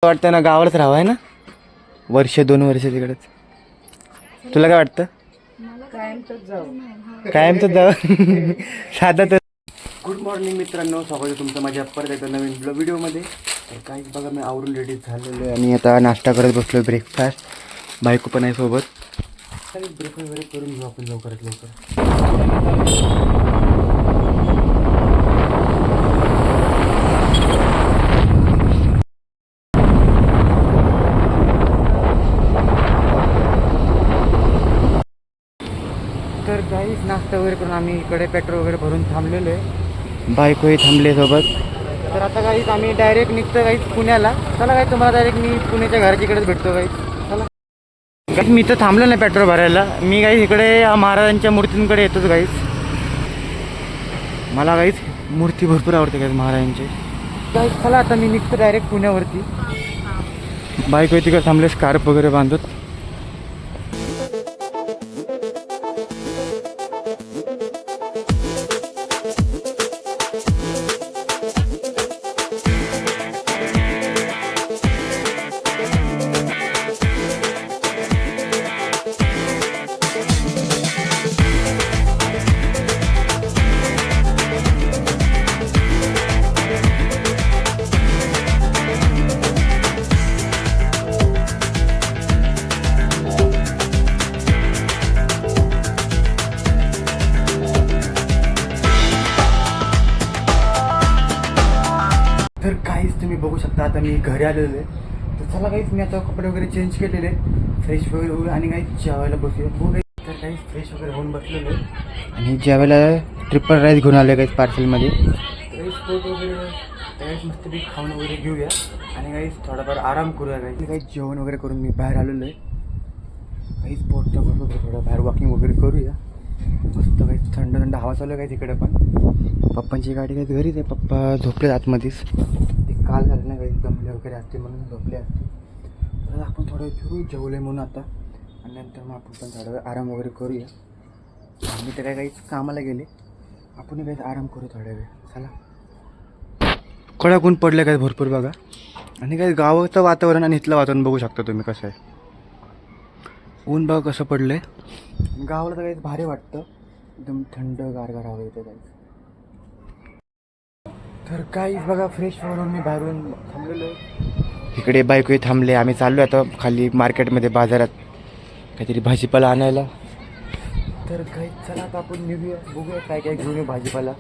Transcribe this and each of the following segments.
वाटतं ना गावालाच राहावं आहे ना, वर्ष 2 वर्ष तिकडेच. तुला काय वाटतं? कायमच जावं साधा तर. गुड मॉर्निंग मित्रांनो, स्वागत आहे तुमचं माझ्या परत एकदा नवीन व्हिडिओमध्ये. तर काहीच बघा, मी आवरून रेडी झालेलो आहे आणि आता नाश्ता करत बसलो. ब्रेकफास्ट, बायको पण आहे सोबत. ब्रेक वगैरे करून घेऊ आपण लवकरात लवकर. तर काहीच नाश्ता वगैरे करून आम्ही इकडे पेट्रोल वगैरे भरून थांबलेलो आहे. बायकोही थांबले सोबत. तर आता काहीच आम्ही डायरेक्ट निघतो काहीच पुण्याला. चला काही तुम्हाला डायरेक्ट मी पुण्याच्या घराच्या इकडेच भेटतो काही. चला काहीच, मी तर थांबलो नाही पेट्रोल भरायला. मी काही इकडे महाराजांच्या मूर्तींकडे येतोच काहीच. मला काहीच मूर्ती भरपूर आवडते काहीच महाराजांची. काहीच चला आता मी निघतो डायरेक्ट पुण्यावरती. बायको तिकडे थांबले स्कार्फ वगैरे बांधत. तर काहीच तुम्ही बघू शकता, आता मी घरी आलेलो आहे. तर चला काहीच, मी आता कपडे वगैरे चेंज केलेले, फ्रेश वगैरे होईल आणि काही जेवायला बसूया. हो काही, तर काहीच फ्रेश वगैरे होऊन बसलेलो आहे आणि जेवायला ट्रिपल राईस घेऊन आले काहीच पार्सलमध्ये. काही स्पोर्ट वगैरे काहीच मस्तपैकी खाऊन वगैरे घेऊया आणि काहीच थोडाफार आराम करूया. काही जेवण वगैरे करून मी बाहेर आलेलो आहे. काहीच पोटचा बरोबर थोडं बाहेर वॉकिंग वगैरे करूया. मस्त काही थंड थंड हवा चालू आहे काही तिकडे पण. पप्पांची गाडी काही घरीच आहे, पप्पा झोपले आतमध्येच. ते काल झालं ना काही दमले वगैरे असते म्हणून झोपले असते. तर आपण थोडं फिरू, जेवले म्हणून आता, आणि नंतर मग आपण पण थोडा वेळ आराम वगैरे करूया. मी तर काहीच कामाला गेले, आपण काही आराम करू थोड्या वेळ. चला कडक ऊन पडलं काही भरपूर बघा. आणि काही गावाचं वातावरण आणि इथलं वातावरण बघू शकता तुम्ही कसं आहे. ऊन बघा कसं पडलं आहे. गावाला तर काहीच भारी वाटतं, एकदम थंड गारगार हवं येतं काहीच. तर काहीच बघा, फ्रेश म्हणून मी बाहेरून थांबलेलो आहे. इकडे बायकोही थांबले. आम्ही चाललो आता खाली मार्केटमध्ये, बाजारात काहीतरी भाजीपाला आणायला. तर काही चला आता आपण निघूया, बघूया काय काय घेऊन येऊ भाजीपाला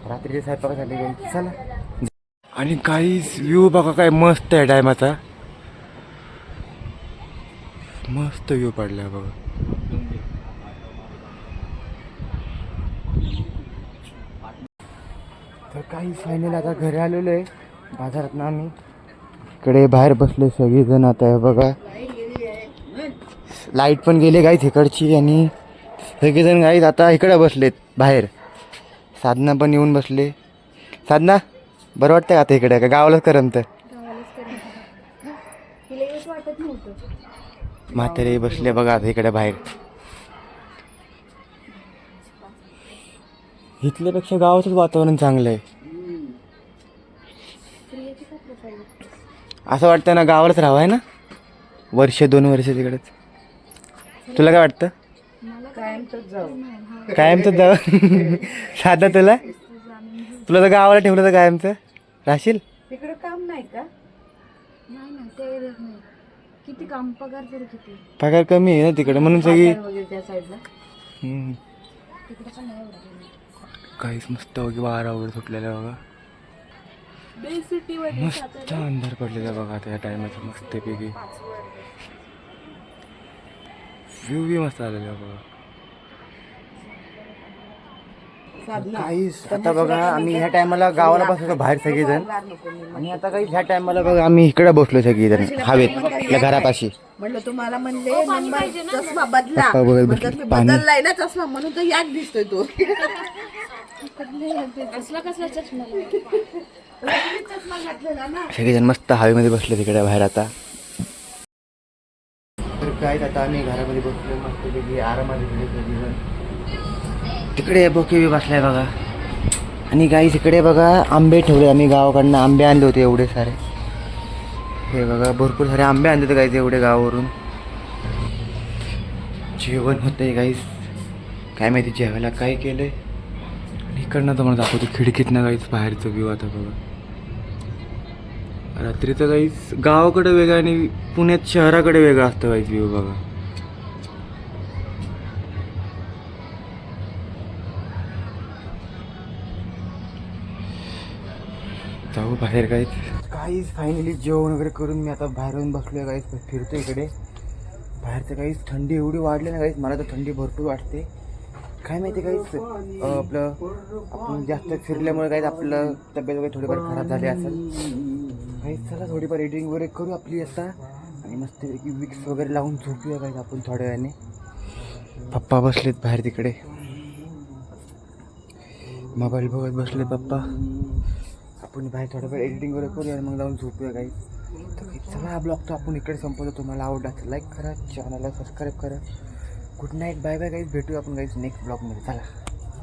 रात्रीच्या स्वयंपाकासाठी काही. चला. आणि काहीच व्ह्यू बघा काय मस्त आहे टायमाचा, मस्त व्ह्यू पडला बघा. तर काही फायनल आता घरी आलेलो आहे बाजारात ना. आम्ही इकडे बाहेर बसले सगळेजण. आता बघा लाईट पण गेले गाईत इकडची आणि सगळेजण गाईत आता इकडे बसलेत बाहेर. साधना पण येऊन बसले. साधना बरं वाटतं का आता इकडे, का गावालाच करमत? म्हातारे बसले बघा आता इकडे बाहेर. इथल्यापेक्षा गावाचंच वातावरण चांगलं आहे. असं वाटतं ना गावालाच राहावं आहे ना, वर्ष 2 वर्ष तिकडेच. तुला काय वाटतं? कायमच जावं साधा. तुला तर गावाला ठेवलं तर कायमचं राहशील. तिकडे काम नाही का? नाही ना, ते नाही. किती काम, पगार तरी किती? पगार कमी आहे ना तिकडे म्हणून सगळी. त्या साईडला काहीच मस्त वगैरे वारा वगैरे सुटलेला बघा. मस्त अंधार पडलेला बघा आता या टायमाचं. मस्तपैकी व्ह्यू बी मस्त आलेला बघा. काहीच आता बघा, आम्ही ह्या टायमाला गावाला बसलो बाहेर सगळेजण, आणि आता काही ह्या टायमाला बघा आम्ही इकडे बसलो सगळेजण हवेत घरापाशी. म्हणलं तुम्हाला म्हणले चष्मा बदला, बदललाय ना चष्मा म्हणून तर याक दिसतोय तो. सगळेजण मस्त हवेमध्ये बसले तिकडे बाहेर आता. तर काय आता आम्ही घरामध्ये बसलो मस्त आरामात. तिकडे बोके बी बसलाय बघा. आणि गाईस इकडे बघा आंबे ठेवले, आम्ही गावाकडनं आंबे आणले होते एवढे सारे. हे बघा भरपूर सारे आंबे आणले गाईज एवढे गावावरून. जेवण होतंय गाईज. काय माहिती जेवायला काय केलंय. आणि इकडनं तर मला दाखवतो खिडकीतनं गाईज बाहेरचं व्ह्यू. आता बघा रात्रीचं गाईज गावाकडे वेगळं आणि पुण्यात शहराकडे वेगळं असतं गाईज व्ह्यू. बघा जाऊ बाहेर काहीच फायनली जेवण वगैरे करून मी आता बाहेर येऊन बसलोय गाईज. फिरतो इकडे बाहेरचं काहीच. थंडी एवढी वाढली ना गाईज. मला तर थंडी भरपूर वाटते. काय माहिती काहीच आपलं आपण जास्त फिरल्यामुळे काहीच आपलं तब्येत वगैरे थोडीफार खराब झाली असेल काहीच. चला थोडीफार एडिटिंग वगैरे करू आपली आता आणि मस्तपैकी विक्स वगैरे लावून झोपूया काहीच आपण थोड्या वेळाने. पप्पा बसलेत बाहेर तिकडे मोबाईल बघत बसले पप्पा. आपण बाहेर थोडंफार एडिटिंग वगैरे करूया आणि मग जाऊन झोपूया काही. तर चला हा ब्लॉग तर आपण इकडे संपवतो. तुम्हाला आवडला तर लाईक करा, चॅनलला सबस्क्राईब करा. Good night, bye bye guys. भेटूया आपण गाईज नेक्स्ट ब्लॉगमध्ये. चला.